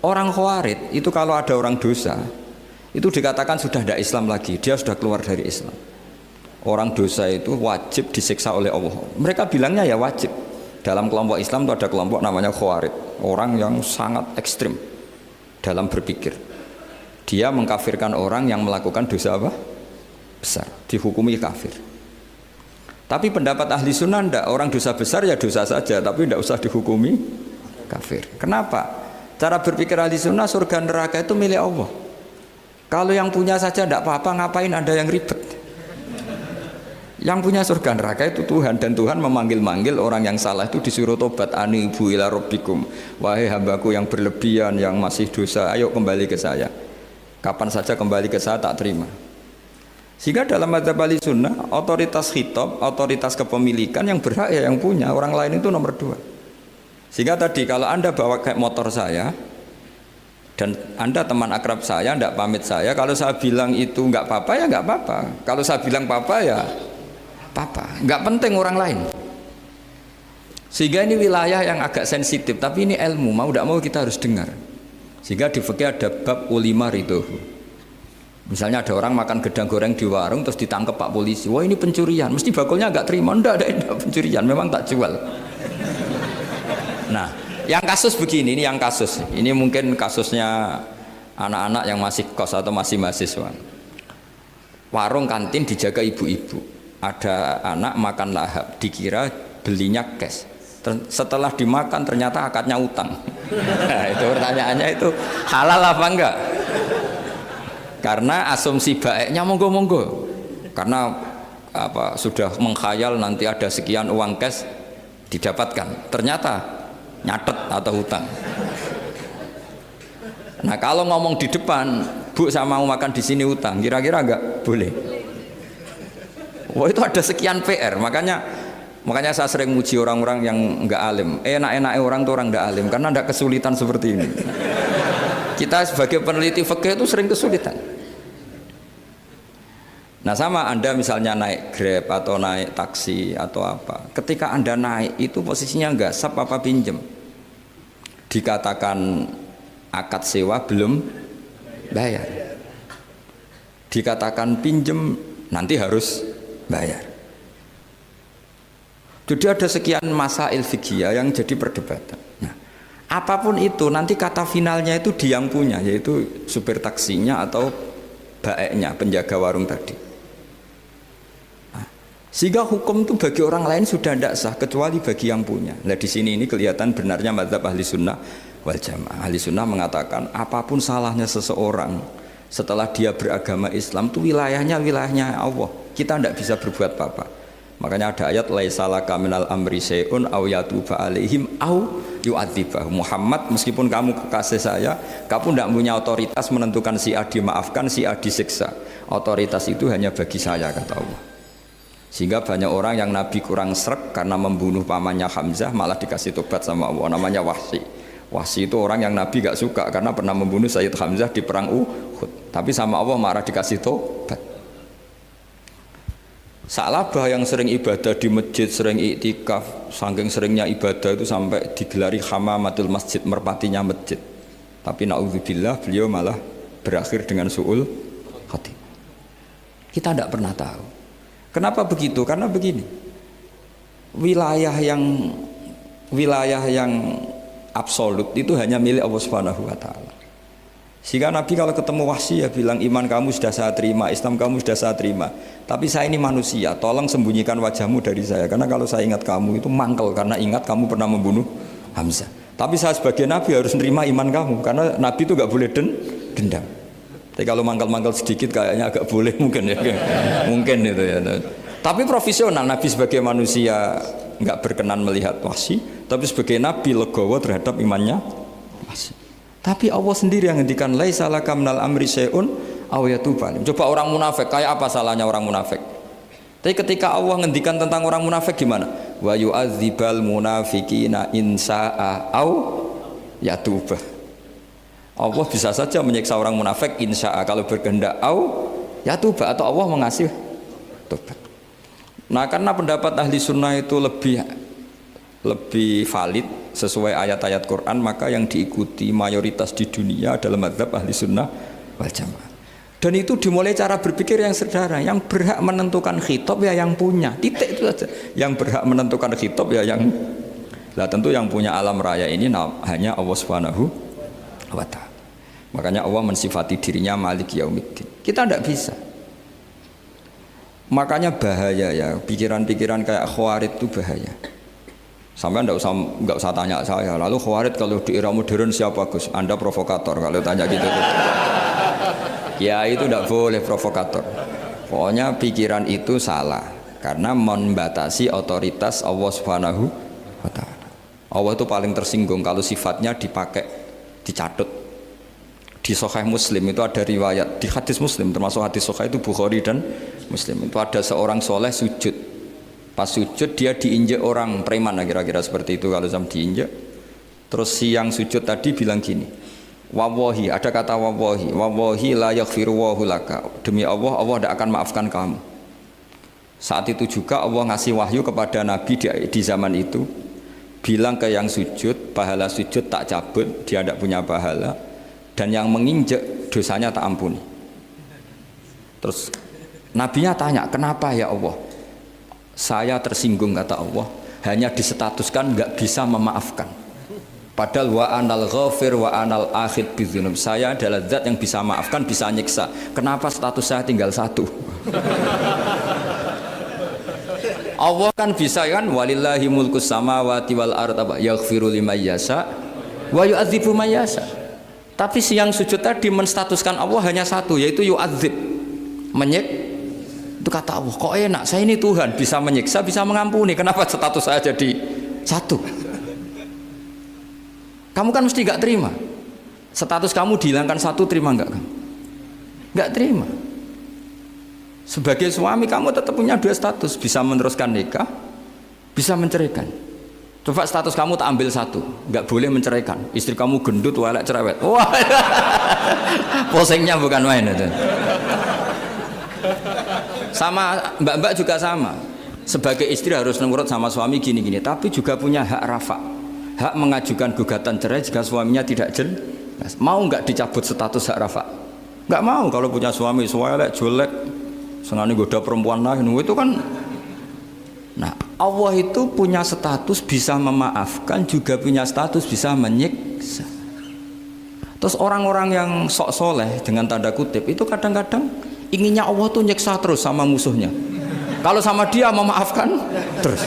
Orang Khawarij itu kalau ada orang dosa, itu dikatakan sudah tidak Islam lagi, dia sudah keluar dari Islam. Orang dosa itu wajib disiksa oleh Allah. Mereka bilangnya ya wajib. Dalam kelompok Islam itu ada kelompok namanya Khawarij, orang yang sangat ekstrim dalam berpikir. Dia mengkafirkan orang yang melakukan dosa apa? Besar, dihukumi kafir. Tapi pendapat ahli sunnah enggak, orang dosa besar ya dosa saja, tapi tidak usah dihukumi kafir. Kenapa? Cara berpikir ahli sunnah, surga neraka itu milik Allah. Kalau yang punya saja tidak apa-apa, ngapain ada yang ribet? Yang punya surga neraka itu Tuhan, dan Tuhan memanggil-manggil orang yang salah itu disuruh tobat. Anibu ila rabbikum, wahai hambaku yang berlebihan, yang masih dosa, ayo kembali ke saya. Kapan saja kembali ke saya tak terima. Sehingga dalam mazhab ahli sunnah, otoritas khitab, otoritas kepemilikan yang berhak ya yang punya, orang lain itu nomor 2. Sehingga tadi kalau Anda bawa kayak motor saya dan Anda teman akrab saya, tidak pamit saya, kalau saya bilang itu nggak apa-apa ya nggak apa-apa. Kalau saya bilang apa-apa ya apa-apa, nggak penting orang lain. Sehingga ini wilayah yang agak sensitif, tapi ini ilmu, mau tidak mau kita harus dengar. Sehingga di fikih ada bab ulima ridhohu. Misalnya ada orang makan gedang goreng di warung terus ditangkap Pak polisi, wah ini pencurian, mesti bakulnya nggak terima. Enggak pencurian, memang tak jual. Nah, yang kasus begini, ini yang kasus, ini mungkin kasusnya anak-anak yang masih kos atau masih mahasiswa. Warung kantin dijaga ibu-ibu, ada anak makan lahap, dikira belinya cash. Setelah dimakan ternyata akadnya utang. Nah, itu pertanyaannya itu halal apa enggak? Karena asumsi baiknya monggo-monggo. Karena apa sudah mengkhayal nanti ada sekian uang cash didapatkan. Ternyata nyatet atau hutang. Nah, kalau ngomong di depan, Bu saya mau makan di sini hutang, kira-kira enggak boleh. Wah, itu ada sekian PR. Makanya saya sering muji orang-orang yang enggak alim. Enak-enaknya orang tuh orang enggak alim karena enggak kesulitan seperti ini. Kita sebagai peneliti fikih itu sering kesulitan. Nah, sama Anda misalnya naik Grab atau naik taksi atau apa. Ketika Anda naik itu posisinya enggak sap apa pinjem. Dikatakan akad sewa belum bayar. Dikatakan pinjem nanti harus bayar. Jadi ada sekian masail fikih yang jadi perdebatan. Nah, apapun itu nanti kata finalnya itu dia yang punya, yaitu supir taksinya atau baeknya, penjaga warung tadi. Nah, sehingga hukum itu bagi orang lain sudah tidak sah kecuali bagi yang punya. Nah, di sini ini kelihatan benarnya mazhab ahli sunnah wal jamaah. Ahli sunnah mengatakan apapun salahnya seseorang setelah dia beragama Islam itu wilayahnya Allah. Kita tidak bisa berbuat apa-apa. Makanya ada ayat laisalaka minal amri syai'un aw yatuba alaihim aw yu'adzibah. Muhammad, meskipun kamu kekasih saya, kamu tidak punya otoritas menentukan si A dimaafkan, si A disiksa. Otoritas itu hanya bagi saya, kata Allah. Sehingga banyak orang yang Nabi kurang srek karena membunuh pamannya Hamzah malah dikasih tobat sama Allah, namanya Wahsy. Wahsy itu orang yang Nabi gak suka karena pernah membunuh Sayyid Hamzah di perang Uhud. Tapi sama Allah marah dikasih tobat. Sa'labah yang sering ibadah di masjid, sering iktikaf, saking seringnya ibadah itu sampai digelari hamamatul masjid, merpatinya masjid. Tapi na'udzubillah beliau malah berakhir dengan su'ul khatimah. Kita tidak pernah tahu. Kenapa begitu? Karena begini, wilayah yang absolut itu hanya milik Allah Subhanahu wa Ta'ala. Sehingga Nabi kalau ketemu Wahsy ya bilang, iman kamu sudah saya terima, Islam kamu sudah saya terima, tapi saya ini manusia, tolong sembunyikan wajahmu dari saya, karena kalau saya ingat kamu itu mangkel, karena ingat kamu pernah membunuh Hamzah. Tapi saya sebagai Nabi harus nerima iman kamu, karena Nabi itu gak boleh dendam. Tapi kalau mangkel-mangkel sedikit kayaknya agak boleh mungkin ya, mungkin itu ya. Tapi profesional, Nabi sebagai manusia nggak berkenan melihat Wahsy, tapi sebagai Nabi legowo terhadap imannya Wahsy. Tapi Allah sendiri yang ngendikan laisa laka minal amri syai'un aw yatuba. Coba orang munafik, kayak apa salahnya orang munafik? Tapi ketika Allah ngendikan tentang orang munafik gimana? Wa yu'adzibal munafiqina in sa'a aw yatuba. Allah bisa saja menyiksa orang munafik insya'a kalau berkehendak aw yatuba, atau Allah mengasih tobat. Nah, karena pendapat ahli sunnah itu lebih valid, sesuai ayat-ayat Quran, maka yang diikuti mayoritas di dunia adalah mazhab ahli sunnah wal jamaah. Dan itu dimulai cara berpikir yang sederhana. Yang berhak menentukan khitab ya yang punya, titik itu saja. Yang berhak menentukan khitab ya yang, lah tentu yang punya alam raya ini hanya Allah Subhanahu wa ta'ala. Makanya Allah mensifati dirinya Malik Yaumiddin. Kita tidak bisa. Makanya bahaya ya, pikiran-pikiran kayak Khawarij itu bahaya. Sampai nggak usah tanya saya. Lalu Khawarij kalau di era modern siapa Gus? Anda provokator kalau tanya gitu. Ya itu tidak boleh provokator. Pokoknya pikiran itu salah karena membatasi otoritas Allah Subhanahu wa ta'ala. Allah itu paling tersinggung kalau sifatnya dipakai, dicatut. Di Sahih Muslim itu ada riwayat, di hadis Muslim termasuk hadis Sahih itu Bukhari dan Muslim, itu ada seorang soleh sujud. Pas sujud dia diinjek orang preman, kira-kira seperti itu kalau sama diinjek. Terus si yang sujud tadi bilang gini, wallahi, ada kata wallahi, wallahi la yaghfiru wallahu laka, demi Allah, Allah tidak akan maafkan kamu. Saat itu juga Allah ngasih wahyu kepada Nabi di zaman itu, bilang ke yang sujud, pahala sujud tak cabut, dia tidak punya pahala, dan yang menginjek dosanya tak ampuni. Terus Nabinya tanya, kenapa ya Allah? Saya tersinggung, kata Allah, hanya disetatuskan nggak bisa memaafkan. Padahal wa anal ghafir wa anal akhid bidzunub, saya adalah zat yang bisa maafkan, bisa nyiksa. Kenapa status saya tinggal satu? Allah kan bisa kan, walillahi mulkus samawati wal ard, yaghfiru liman yasha wa yu'adzibu man yasha. Tapi si yang sujud tadi menstatuskan Allah hanya satu, yaitu yu'adzib, menyik. Itu kata Allah, kok enak, saya ini Tuhan, bisa menyiksa, bisa mengampuni, kenapa status saya jadi satu? Kamu kan mesti gak terima. Status kamu dihilangkan satu, terima gak kamu? Gak terima. Sebagai suami kamu tetap punya dua status, bisa meneruskan nikah, bisa menceraikan. Coba status kamu tak ambil satu, nggak boleh menceraikan. Istri kamu gendut, walek, cerewet. Wah, posengnya bukan main itu. Sama mbak-mbak juga sama. Sebagai istri harus nurut sama suami gini-gini, tapi juga punya hak rafa, hak mengajukan gugatan cerai jika suaminya tidak jelas. Mau nggak dicabut status hak rafa? Nggak mau. Kalau punya suami walek, jelek, senang goda perempuan lain, itu kan. Nah, Allah itu punya status bisa memaafkan, juga punya status bisa menyiksa. Terus orang-orang yang sok soleh dengan tanda kutip itu kadang-kadang inginnya Allah tuh nyiksa terus sama musuhnya. Kalau sama dia memaafkan terus.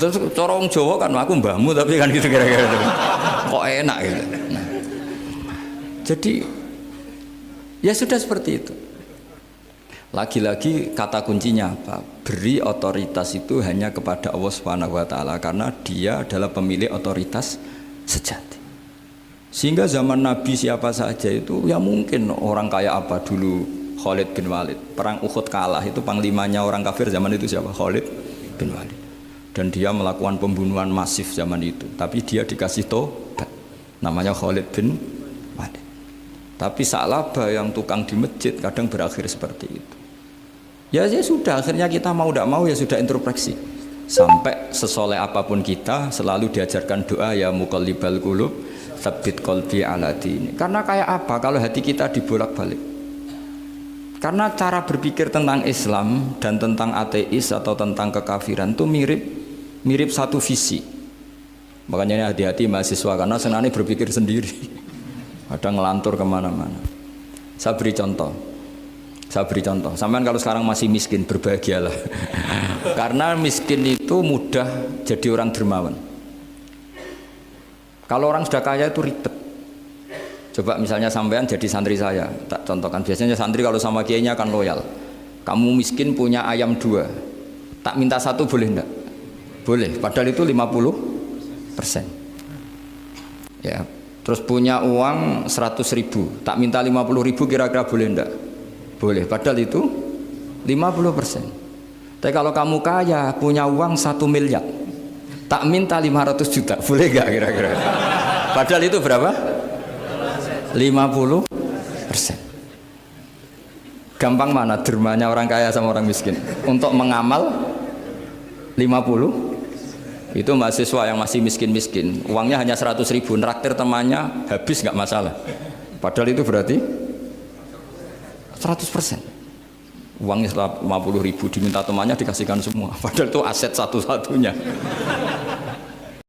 Terus corong Jawa kan, aku mbahmu tapi kan gitu kira-kira gitu. Kok enak gitu. Nah, jadi ya sudah seperti itu. Lagi-lagi kata kuncinya apa? Beri otoritas itu hanya kepada Allah Subhanahu wa ta'ala, karena dia adalah pemilik otoritas sejati. Sehingga zaman Nabi siapa saja itu ya mungkin orang kayak apa dulu, Khalid bin Walid, perang Uhud kalah, itu panglimanya orang kafir zaman itu siapa? Khalid bin Walid. Dan dia melakukan pembunuhan masif zaman itu, tapi dia dikasih tobat, namanya Khalid bin Walid. Tapi Sa'labah yang tukang di masjid kadang berakhir seperti itu. Ya sudah, akhirnya kita mau tidak mau ya sudah introspeksi. Sampai sesoleh apapun kita selalu diajarkan doa, ya muqallibal qulub tsabbit qalbi ala dini. Karena kayak apa kalau hati kita dibolak-balik? Karena cara berpikir tentang Islam dan tentang ateis atau tentang kekafiran itu mirip satu visi. Makanya hati-hati mahasiswa, karena senangnya berpikir sendiri. Ada ngelantur kemana-mana. Saya beri contoh. Sampean kalau sekarang masih miskin, berbahagialah. Karena miskin itu mudah jadi orang dermawan. Kalau orang sudah kaya itu ribet. Coba misalnya sampean jadi santri saya, tak contohkan. Biasanya santri kalau sama kiainya akan loyal. Kamu miskin punya ayam 2, tak minta 1 boleh enggak? Boleh, padahal itu 50%. Ya. Terus punya uang 100.000, tak minta 50.000, kira-kira boleh enggak? Boleh, padahal itu 50%. Tapi kalau kamu kaya, punya uang 1 miliar, tak minta 500 juta, boleh enggak kira-kira? Padahal itu berapa? 50%. Gampang mana dermanya orang kaya sama orang miskin? Untuk mengamal 50%. Itu mahasiswa yang masih miskin-miskin, uangnya hanya 100.000, nraktir temannya habis nggak masalah. Padahal itu berarti 100%. Uangnya 50.000 diminta temannya dikasihkan semua. Padahal itu aset satu-satunya.